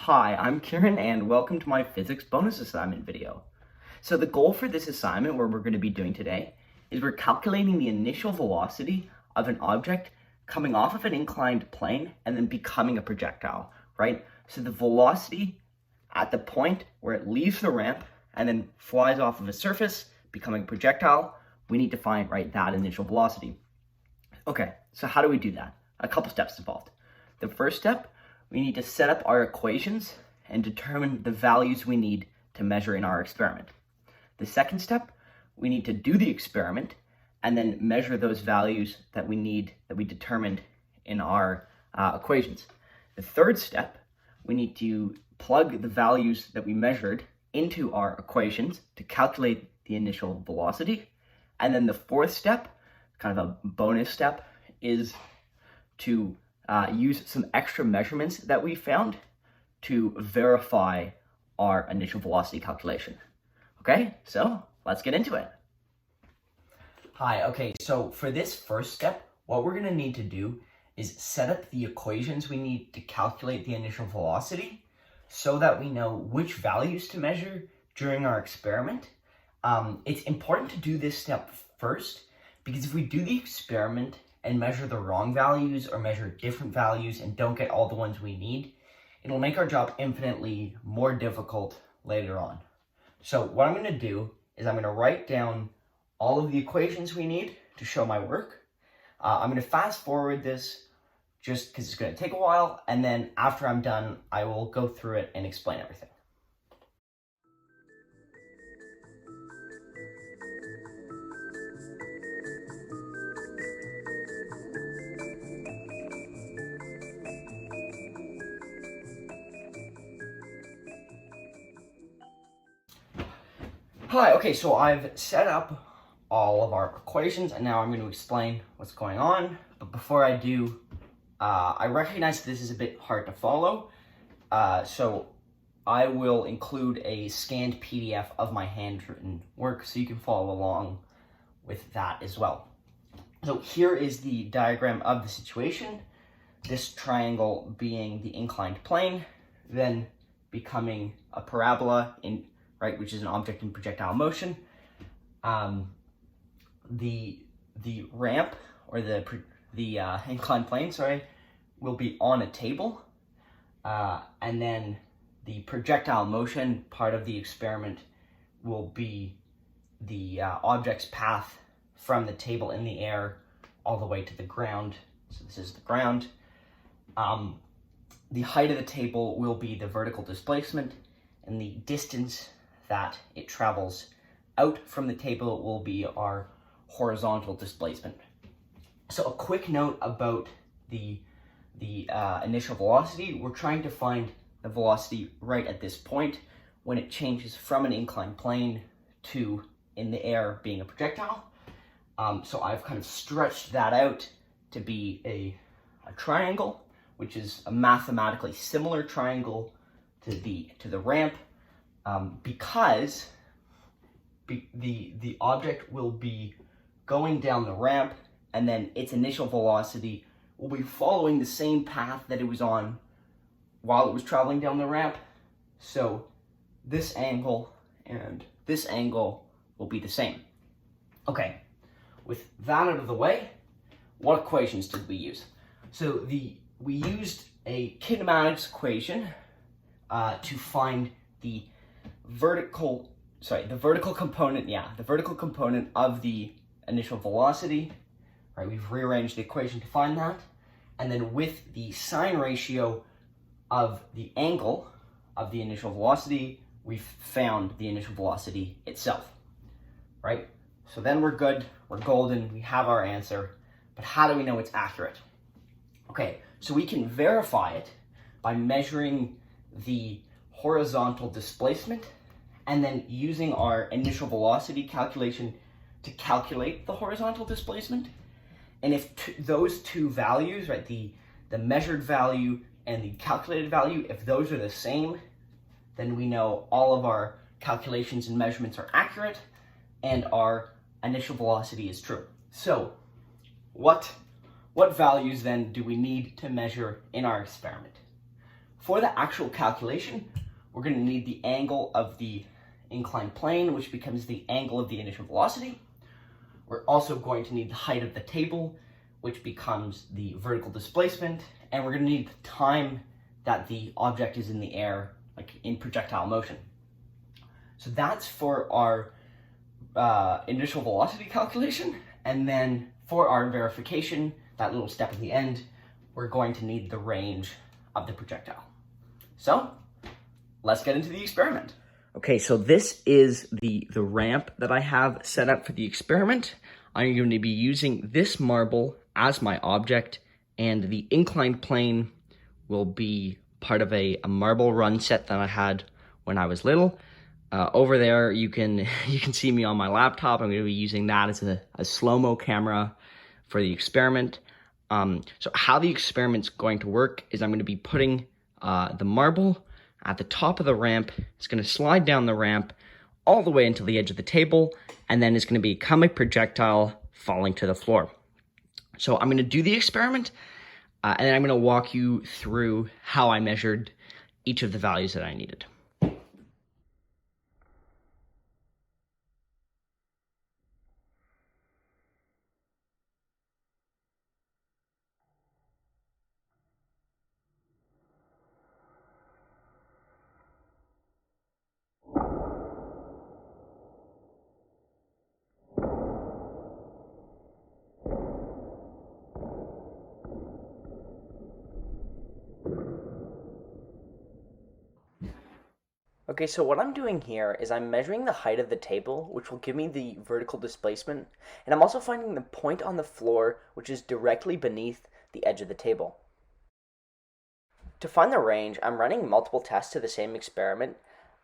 Hi, I'm Kieran and welcome to my physics bonus assignment video. So the goal for this assignment, what we're going to be doing today, is we're calculating the initial velocity of an object coming off of an inclined plane and then becoming a projectile, right? So the velocity at the point where it leaves the ramp and then flies off of a surface, becoming a projectile, we need to find, right, that initial velocity. Okay, so how do we do that? A couple steps involved. The first step, we need to set up our equations and determine the values we need to measure in our experiment. The second step, we need to do the experiment and then measure those values that we determined in our equations. The third step, we need to plug the values that we measured into our equations to calculate the initial velocity. And then the fourth step, kind of a bonus step, is to use some extra measurements that we found to verify our initial velocity calculation. Okay, so let's get into it. Hi, okay, so for this first step, what we're gonna need to do is set up the equations we need to calculate the initial velocity so that we know which values to measure during our experiment. It's important to do this step first because if we do the experiment and measure the wrong values or measure different values and don't get all the ones we need, it'll make our job infinitely more difficult later on. So what I'm going to do is I'm going to write down all of the equations we need to show my work. I'm going to fast forward this just because it's going to take a while, and then after I'm done, I will go through it and explain everything. Hi, okay, so I've set up all of our equations and now I'm going to explain what's going on. But before I do, I recognize this is a bit hard to follow. So I will include a scanned PDF of my handwritten work so you can follow along with that as well. So here is the diagram of the situation. This triangle being the inclined plane, then becoming a parabola right, which is an object in projectile motion. The ramp or the inclined plane, will be on a table, and then the projectile motion part of the experiment will be the object's path from the table in the air all the way to the ground. So this is the ground. The height of the table will be the vertical displacement, and the distance that it travels out from the table will be our horizontal displacement. So a quick note about the initial velocity. We're trying to find the velocity right at this point when it changes from an inclined plane to in the air being a projectile. So I've kind of stretched that out to be a triangle, which is a mathematically similar triangle to the ramp. Because the object will be going down the ramp and then its initial velocity will be following the same path that it was on while it was traveling down the ramp. So this angle and this angle will be the same. Okay, with that out of the way, what equations did we use? So we used a kinematics equation to find the vertical component of the initial velocity, right? We've rearranged the equation to find that. And then with the sine ratio of the angle of the initial velocity, we've found the initial velocity itself, right? So then we're good, we're golden, we have our answer, but how do we know it's accurate? Okay, so we can verify it by measuring the horizontal displacement and then using our initial velocity calculation to calculate the horizontal displacement. And if those two values, right, the measured value and the calculated value, if those are the same, then we know all of our calculations and measurements are accurate and our initial velocity is true. So what values then do we need to measure in our experiment? For the actual calculation, we're going to need the angle of the inclined plane, which becomes the angle of the initial velocity. We're also going to need the height of the table, which becomes the vertical displacement, and we're going to need the time that the object is in the air, like in projectile motion. So that's for our initial velocity calculation, and then for our verification, that little step at the end, we're going to need the range of the projectile. So let's get into the experiment. Okay, so this is the ramp that I have set up for the experiment. I'm going to be using this marble as my object, and the inclined plane will be part of a marble run set that I had when I was little. Over there, you can see me on my laptop. I'm going to be using that as a slow-mo camera for the experiment. So how the experiment's going to work is I'm going to be putting the marble at the top of the ramp. It's going to slide down the ramp all the way until the edge of the table, and then it's going to become a projectile falling to the floor. So I'm going to do the experiment, and then I'm going to walk you through how I measured each of the values that I needed. Okay, so what I'm doing here is I'm measuring the height of the table, which will give me the vertical displacement, and I'm also finding the point on the floor, which is directly beneath the edge of the table. To find the range, I'm running multiple tests to the same experiment,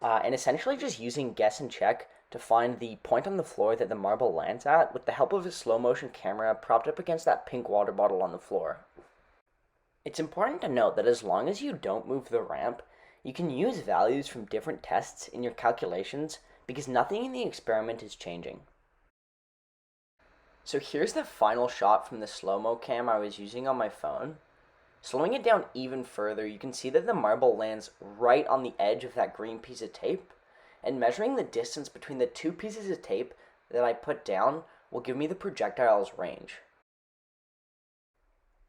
and essentially just using guess and check to find the point on the floor that the marble lands at with the help of a slow motion camera propped up against that pink water bottle on the floor. It's important to note that as long as you don't move the ramp, you can use values from different tests in your calculations because nothing in the experiment is changing. So here's the final shot from the slow-mo cam I was using on my phone. Slowing it down even further, you can see that the marble lands right on the edge of that green piece of tape, and measuring the distance between the two pieces of tape that I put down will give me the projectile's range.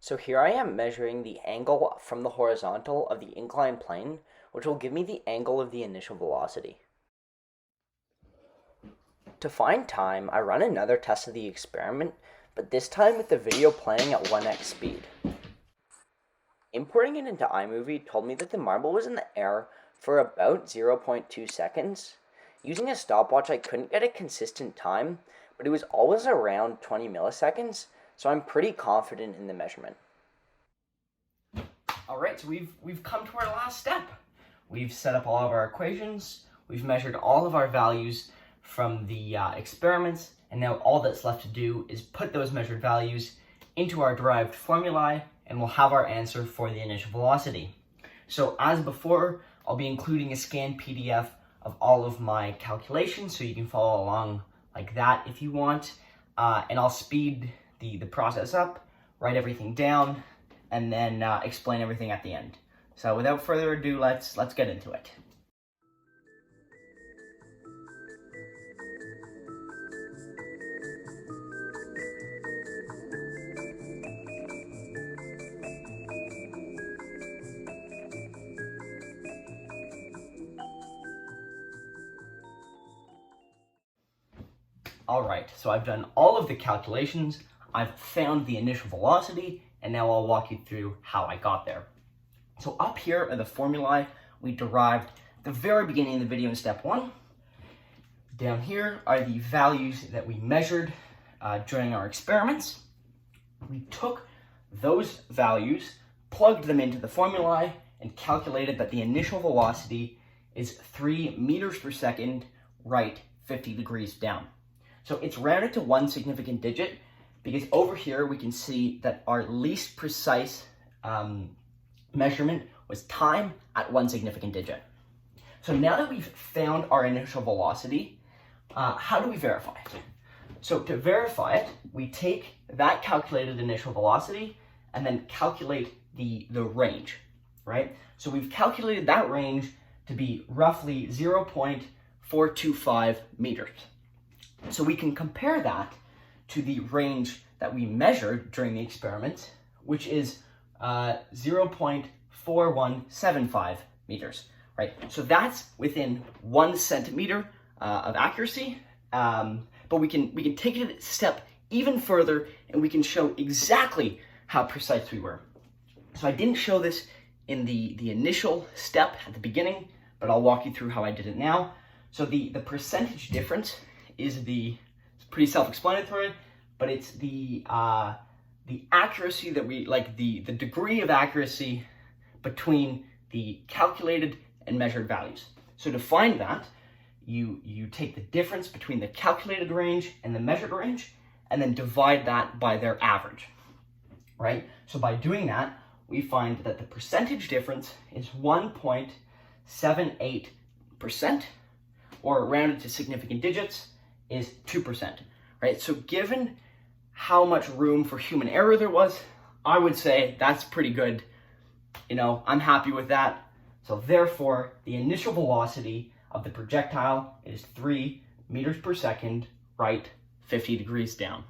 So here I am measuring the angle from the horizontal of the inclined plane, which will give me the angle of the initial velocity. To find time, I run another test of the experiment, but this time with the video playing at 1x speed. Importing it into iMovie told me that the marble was in the air for about 0.2 seconds. Using a stopwatch, I couldn't get a consistent time, but it was always around 20 milliseconds, so I'm pretty confident in the measurement. Alright, so we've come to our last step. We've set up all of our equations, we've measured all of our values from the experiments, and now all that's left to do is put those measured values into our derived formulae, and we'll have our answer for the initial velocity. So as before, I'll be including a scanned PDF of all of my calculations, so you can follow along like that if you want, and I'll speed the process up, write everything down, and then explain everything at the end. So without further ado, let's get into it. Alright, so I've done all of the calculations, I've found the initial velocity, and now I'll walk you through how I got there. So up here are the formulae we derived at the very beginning of the video in step 1. Down here are the values that we measured during our experiments. We took those values, plugged them into the formulae, and calculated that the initial velocity is 3 meters per second, right 50 degrees down. So it's rounded to one significant digit, because over here we can see that our least precise measurement was time at one significant digit. So now that we've found our initial velocity, how do we verify it? So to verify it, we take that calculated initial velocity and then calculate the range. right? So we've calculated that range to be roughly 0.425 meters. So we can compare that to the range that we measured during the experiment, which is 0.4175 meters, right? So that's within 1 centimeter of accuracy, but we can take it a step even further, and we can show exactly how precise we were. So I didn't show this in the initial step at the beginning, but I'll walk you through how I did it now. So the percentage difference is it's pretty self-explanatory, but it's the accuracy that we, like the degree of accuracy between the calculated and measured values. So to find that, you take the difference between the calculated range and the measured range, and then divide that by their average, right? So by doing that, we find that the percentage difference is 1.78%, or rounded to significant digits is 2%, right? So given how much room for human error there was, I would say that's pretty good. You know, I'm happy with that. So therefore, the initial velocity of the projectile is 3 meters per second, right 50 degrees down.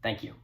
Thank you.